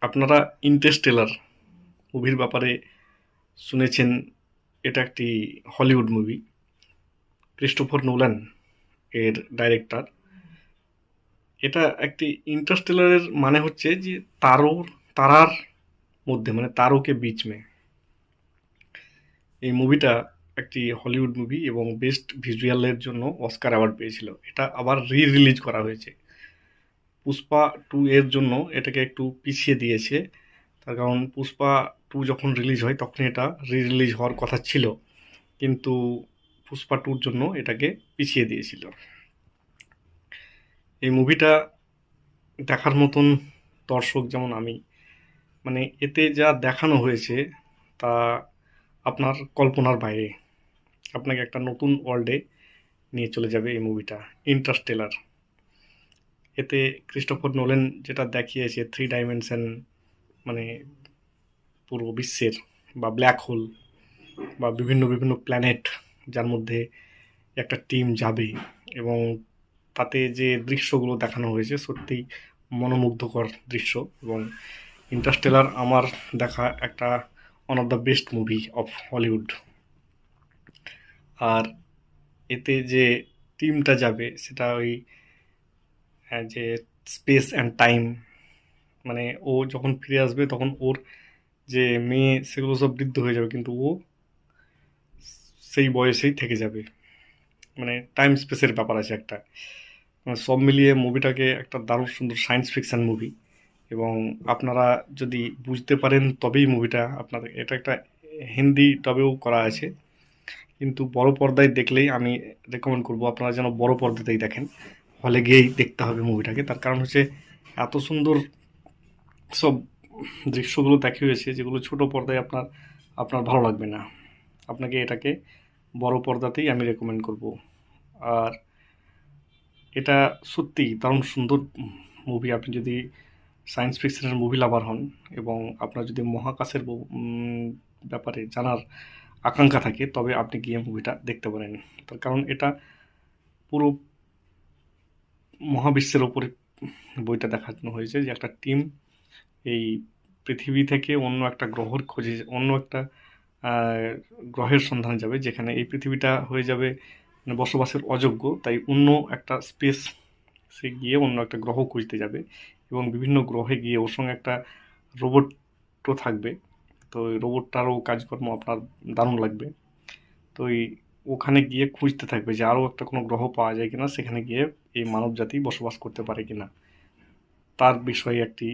আপনারা ইন্টারস্টেলার মুভির ব্যাপারে শুনেছেন। এটা একটি হলিউড মুভি, ক্রিস্টোফার নোলান এর ডাইরেক্টর। এটা একটি ইন্টারস্টেলারের মানে হচ্ছে যে তারার মধ্যে, মানে তারকে বীচ মে। এই মুভিটা একটি হলিউড মুভি এবং বেস্ট ভিজুয়ালের জন্য অস্কার অ্যাওয়ার্ড পেয়েছিল। এটা আবার রিলিজ করা হয়েছে পুষ্পা 2 এর জন্য। এটাকে একটু পিছিয়ে দিয়েছে, তার কারণ পুষ্পা 2 যখন রিলিজ হয় তখন এটা রিলিজ হওয়ার কথা ছিল, কিন্তু পুষ্পা 2-র জন্য এটাকে পিছিয়ে দিয়েছিল। এই মুভিটা দেখার মতন দর্শক যেমন আমি, মানে এতে যা দেখানো হয়েছে তা আপনার কল্পনার বাইরে। আপনাকে একটা নতুন ওয়ার্ল্ডে নিয়ে চলে যাবে এই মুভিটা, ইন্টারস্টেলার। এতে ক্রিস্টোফার নোলেন যেটা দেখিয়েছে 3 ডাইমেনশন, মানে পুরো বিশ্বের বা ব্ল্যাক হোল বা বিভিন্ন বিভিন্ন প্ল্যানেট, যার মধ্যে একটা টিম যাবে, এবং তাতে যে দৃশ্যগুলো দেখানো হয়েছে সত্যি মনোমুগ্ধকর দৃশ্য। এবং ইন্টারস্টেলার আমার দেখা একটা one of the best movie of Hollywood. আর এতে যে টিমটা যাবে সেটা ওই যে স্পেস অ্যান্ড টাইম, মানে ও যখন ফিরে আসবে তখন ওর যে মেয়ে সেগুলো সব বৃদ্ধ হয়ে যাবে, কিন্তু ও সেই বয়সেই থেকে যাবে। মানে টাইম স্পেসের ব্যাপার আছে একটা। সব মিলিয়ে মুভিটাকে একটা দারুণ সুন্দর সায়েন্স ফিকশন মুভি। এবং আপনারা যদি বুঝতে পারেন তবেই মুভিটা আপনার, এটা একটা হিন্দি ডবেও করা আছে, কিন্তু বড় পর্দায় দেখলেই আমি রেকমেন্ড করব আপনারা যেন বড় পর্দাতেই দেখেন। হলে গিয়েই দেখতে হবে মুভিটাকে, তার কারণ হচ্ছে এত সুন্দর সব দৃশ্যগুলো দেখা হয়েছে যেগুলো ছোট পর্দায় আপনার আপনার ভালো লাগবে না। আপনাকে এটাকে বড় পর্দাতেই আমি রেকমেন্ড করব। আর এটা সত্যি দারুণ সুন্দর মুভি। আপনি যদি সায়েন্স ফিকশনের মুভি লাভার হন এবং আপনার যদি মহাকাশের ব্যাপারে জানার আকাঙ্ক্ষা থাকে, তবে আপনি গিয়ে মুভিটা দেখতে পারেন। তার কারণ এটা পুরো মহাবিশ্বের ওপরে বইটা দেখানো হয়েছে যে একটা টিম এই পৃথিবী থেকে অন্য একটা গ্রহের খোঁজে, অন্য একটা গ্রহের সন্ধানে যাবে, যেখানে এই পৃথিবীটা হয়ে যাবে মানে বসবাসের অযোগ্য। তাই অন্য একটা স্পেস সে গিয়ে অন্য একটা গ্রহ খুঁজতে যাবে, এবং বিভিন্ন গ্রহে গিয়ে ওর সঙ্গে একটা রোবটও থাকবে। তো ওই রোবটটারও কাজকর্ম আপনার দারুণ লাগবে। তো ওখানে গিয়ে খুঁজতে থাকবে যে আরও একটা কোনো গ্রহ পাওয়া যায় কিনা, সেখানে গিয়ে এই মানব জাতি বসবাস করতে পারে কিনা, তার বিষয়ে একটি